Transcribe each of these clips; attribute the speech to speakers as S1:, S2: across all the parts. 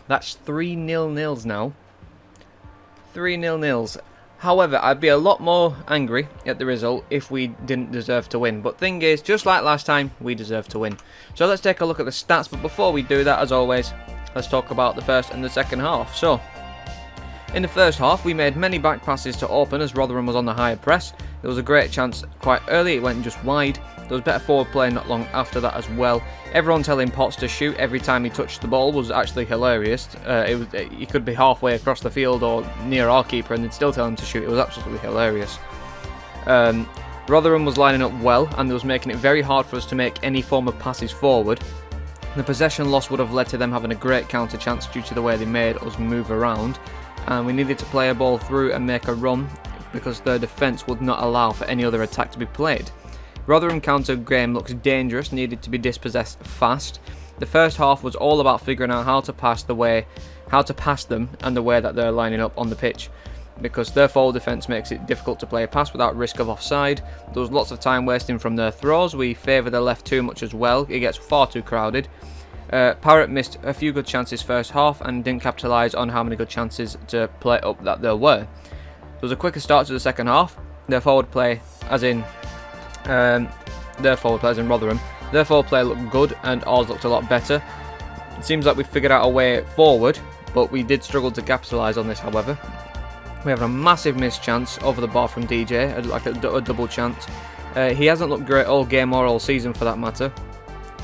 S1: That's 3-0 now. 3-0. However, I'd be a lot more angry at the result if we didn't deserve to win. But thing is, just like last time, we deserve to win. So let's take a look at the stats. But before we do that, as always, let's talk about the first and the second half. So, in the first half, we made many back passes to open as Rotherham was on the higher press. There was a great chance quite early, it went just wide. There was better forward play not long after that as well. Everyone telling Potts to shoot every time he touched the ball was actually hilarious. He could be halfway across the field or near our keeper and they'd still tell him to shoot. It was absolutely hilarious. Rotherham was lining up well and it was making it very hard for us to make any form of passes forward. The possession loss would have led to them having a great counter chance due to the way they made us move around. And we needed to play a ball through and make a run because their defence would not allow for any other attack to be played. Rotherham counter game looks dangerous, needed to be dispossessed fast. The first half was all about figuring out how to pass them and the way that they're lining up on the pitch, because their forward defence makes it difficult to play a pass without risk of offside. There was lots of time wasting from their throws. We favour the left too much as well. It gets far too crowded. Parrott missed a few good chances first half and didn't capitalise on how many good chances to play up that there were. There was a quicker start to the second half. Their forward play, as in Rotherham, their forward play looked good and ours looked a lot better. It seems like we figured out a way forward, but we did struggle to capitalise on this. However, we have a massive missed chance over the bar from DJ, like a double chance. He hasn't looked great all game or all season for that matter.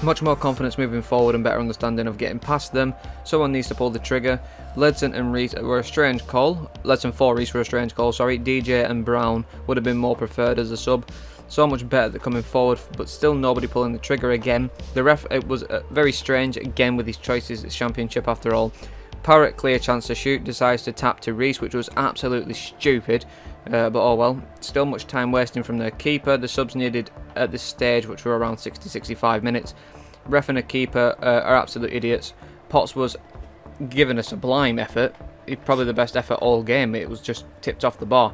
S1: Much more confidence moving forward and better understanding of getting past them. Someone needs to pull the trigger. Ledson and Reese were a strange call. Ledson for Reese were a strange call, sorry. DJ and Brown would have been more preferred as a sub. So much better coming forward, but still nobody pulling the trigger again. The ref, it was very strange again with his choices. It's championship after all. Parrott, clear chance to shoot, decides to tap to Reese, which was absolutely stupid. But oh well, still much time wasting from their keeper. The subs needed at this stage, which were around 60-65 minutes. Ref and a keeper are absolute idiots. Potts was given a sublime effort. Probably the best effort all game. It was just tipped off the bar.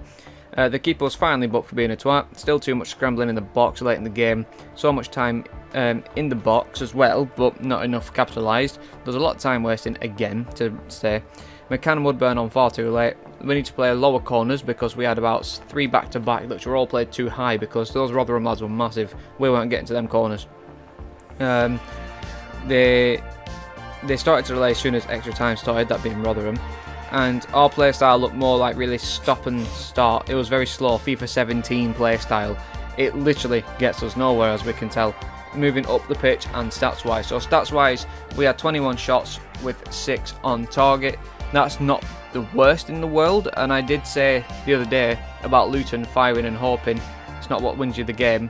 S1: The keeper was finally booked for being a twat. Still too much scrambling in the box late in the game. So much time in the box as well, but not enough capitalised. There's a lot of time wasting again to say. McCann and Woodburn on far too late. We need to play lower corners because we had about 3 back-to-back which were all played too high because those Rotherham lads were massive. We weren't getting to them corners. They started to relay as soon as extra time started, that being Rotherham. And our play style looked more like really stop and start. It was very slow, FIFA 17 play style. It literally gets us nowhere, as we can tell, moving up the pitch and stats wise. So stats wise, we had 21 shots with 6 on target. That's not the worst in the world, and I did say the other day about Luton firing and hoping. It's not what wins you the game.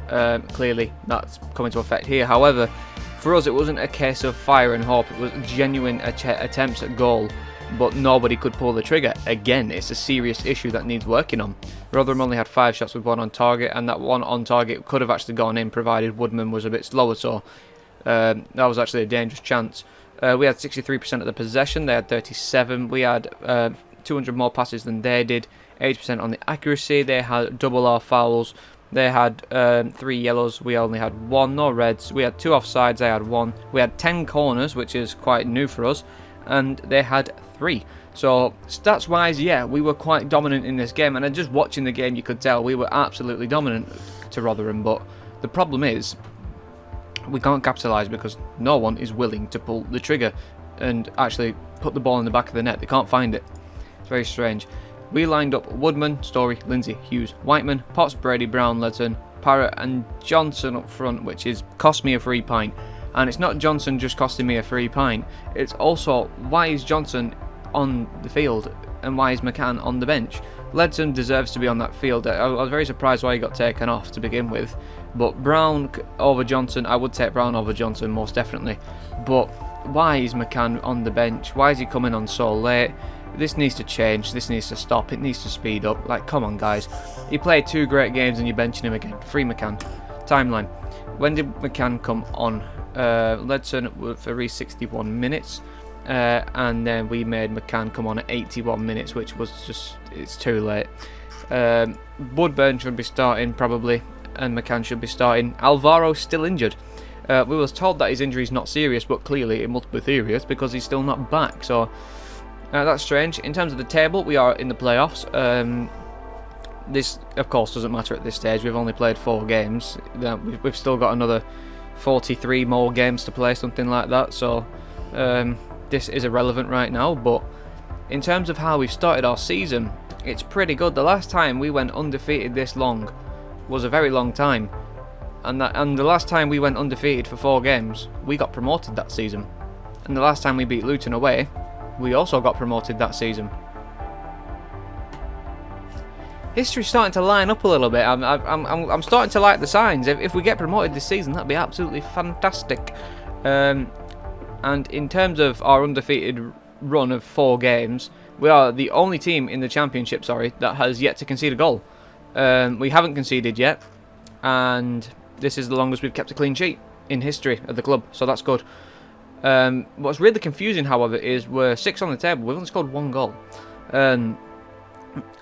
S1: Clearly that's coming to effect here. However, for us it wasn't a case of fire and hope. It was genuine attempts at goal, but nobody could pull the trigger. Again, it's a serious issue that needs working on. Rotherham only had 5 shots with 1 on target, and that 1 on target could have actually gone in provided Woodman was a bit slower, so that was actually a dangerous chance. We had 63% of the possession, they had 37. We had 200 more passes than they did, 80% on the accuracy. They had double our fouls. They had 3 yellows, we only had 1, no reds. We had 2 offsides, they had 1. We had 10 corners, which is quite new for us, and they had 3. So stats wise, yeah, we were quite dominant in this game, and just watching the game you could tell we were absolutely dominant to Rotherham. But the problem is we can't capitalise because no one is willing to pull the trigger and actually put the ball in the back of the net. They can't find it. It's very strange. We lined up Woodman, Story, Lindsay, Hughes, Whiteman, Potts, Brady, Brown, Ledson, Parrott and Johnson up front, which is cost me a free pint. And it's not Johnson just costing me a free pint, it's also why is Johnson on the field and why is McCann on the bench? Ledson deserves to be on that field. I was very surprised why he got taken off to begin with, but Brown over Johnson, I would take Brown over Johnson most definitely. But why is McCann on the bench? Why is he coming on so late? This needs to change, this needs to stop, it needs to speed up. Like, come on guys, he played 2 great games and you're benching him again. Free McCann. Timeline. When did McCann come on? Ledson for Reese 61 minutes, and then we made McCann come on at 81 minutes, which was just, it's too late. Woodburn should be starting probably, and McCann should be starting. Alvaro's still injured. We was told that his injury is not serious, but clearly it must be serious because he's still not back. So that's strange. In terms of the table, we are in the playoffs. This, of course, doesn't matter at this stage. We've only played 4 games. We've still got another 43 more games to play, something like that. So this is irrelevant right now. But in terms of how we've started our season, it's pretty good. The last time we went undefeated this long was a very long time. And the last time we went undefeated for 4 games, we got promoted that season. And the last time we beat Luton away, we also got promoted that season. History's starting to line up a little bit. I'm starting to like the signs. If we get promoted this season, that'd be absolutely fantastic. And in terms of our undefeated run of 4 games, we are the only team in the Championship, that has yet to concede a goal. We haven't conceded yet, and this is the longest we've kept a clean sheet in history of the club, so that's good. What's really confusing, however, is we're 6th on the table. We've only scored 1 goal.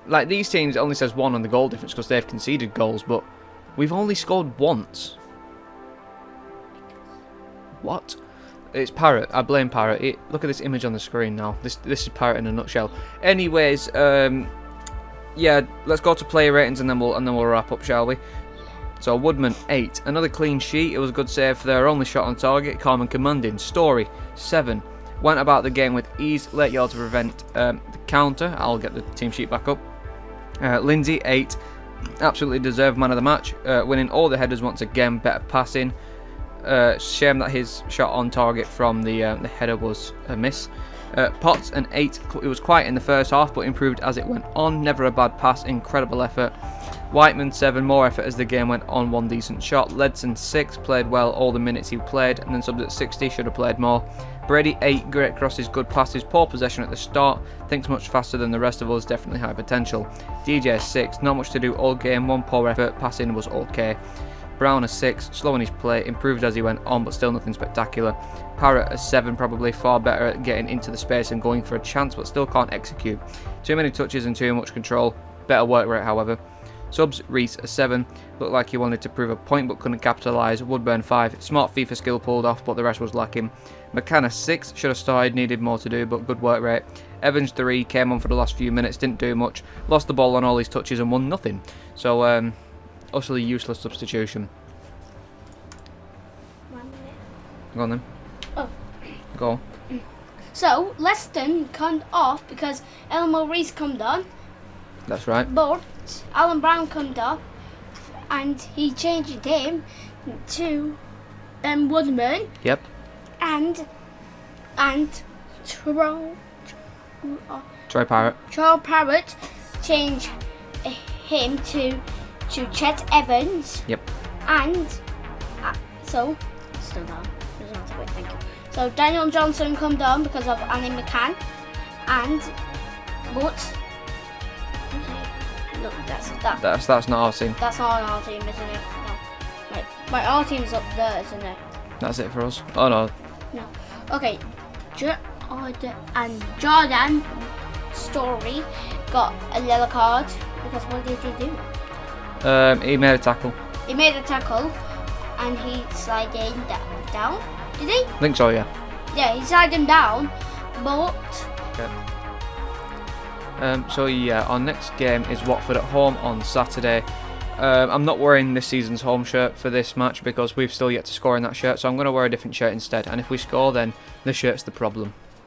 S1: Like these teams, it only says 1 on the goal difference because they've conceded goals, but we've only scored once. What? It's Parrot. I blame Parrot. Look at this image on the screen now. This is Parrot in a nutshell. Anyways, yeah, let's go to player ratings and then we'll wrap up, shall we? So Woodman 8, another clean sheet. It was a good save for their only shot on target. Calm and commanding. Story 7. Went about the game with ease. Late yard to prevent the counter. I'll get the team sheet back up. Lindsay 8. Absolutely deserved man of the match. Winning all the headers once again. Better passing. Shame that his shot on target from the header was a miss. Potts an 8. It was quiet in the first half but improved as it went on. Never a bad pass. Incredible effort. Whiteman 7. More effort as the game went on. 1 decent shot. Ledson 6. Played well all the minutes he played and then subbed at 60. Should have played more. Brady 8, great crosses, good passes, poor possession at the start, thinks much faster than the rest of us, definitely high potential. DJ 6, not much to do all game, 1 poor effort, passing was okay. Brown a 6, slow in his play, improved as he went on but still nothing spectacular. Parrott a 7, probably far better at getting into the space and going for a chance but still can't execute. Too many touches and too much control, better work rate however. Subs, Reese a 7, looked like he wanted to prove a point but couldn't capitalise. Woodburn 5, smart FIFA skill pulled off but the rest was lacking. McCann 6, should have started, needed more to do but good work rate. Evans 3, came on for the last few minutes, didn't do much, lost the ball on all his touches and won nothing. So utterly useless substitution.
S2: 1 minute.
S1: Go on then.
S2: Oh.
S1: Go.
S2: So Leston come off because Elmo Reese come on.
S1: That's right.
S2: But Alan Brown come up and he changed him to Woodman.
S1: Yep.
S2: And Troy
S1: Parrott
S2: changed him to Chet Evans.
S1: Yep.
S2: And so still down. Thank you. So Daniel Johnson come down because of Annie McCann. But look,
S1: that's not our team.
S2: That's not our team, isn't it? No. Right, our team's up there, isn't it?
S1: That's it for us. Oh no.
S2: No. Okay. Jordan Story got a yellow card because what did he do?
S1: He made a tackle.
S2: He made a tackle and he slided down. Did he?
S1: I think so, yeah.
S2: Yeah, he slid him down, but.
S1: So yeah, our next game is Watford at home on Saturday. I'm not wearing this season's home shirt for this match because we've still yet to score in that shirt, so I'm going to wear a different shirt instead. And if we score, then the shirt's the problem.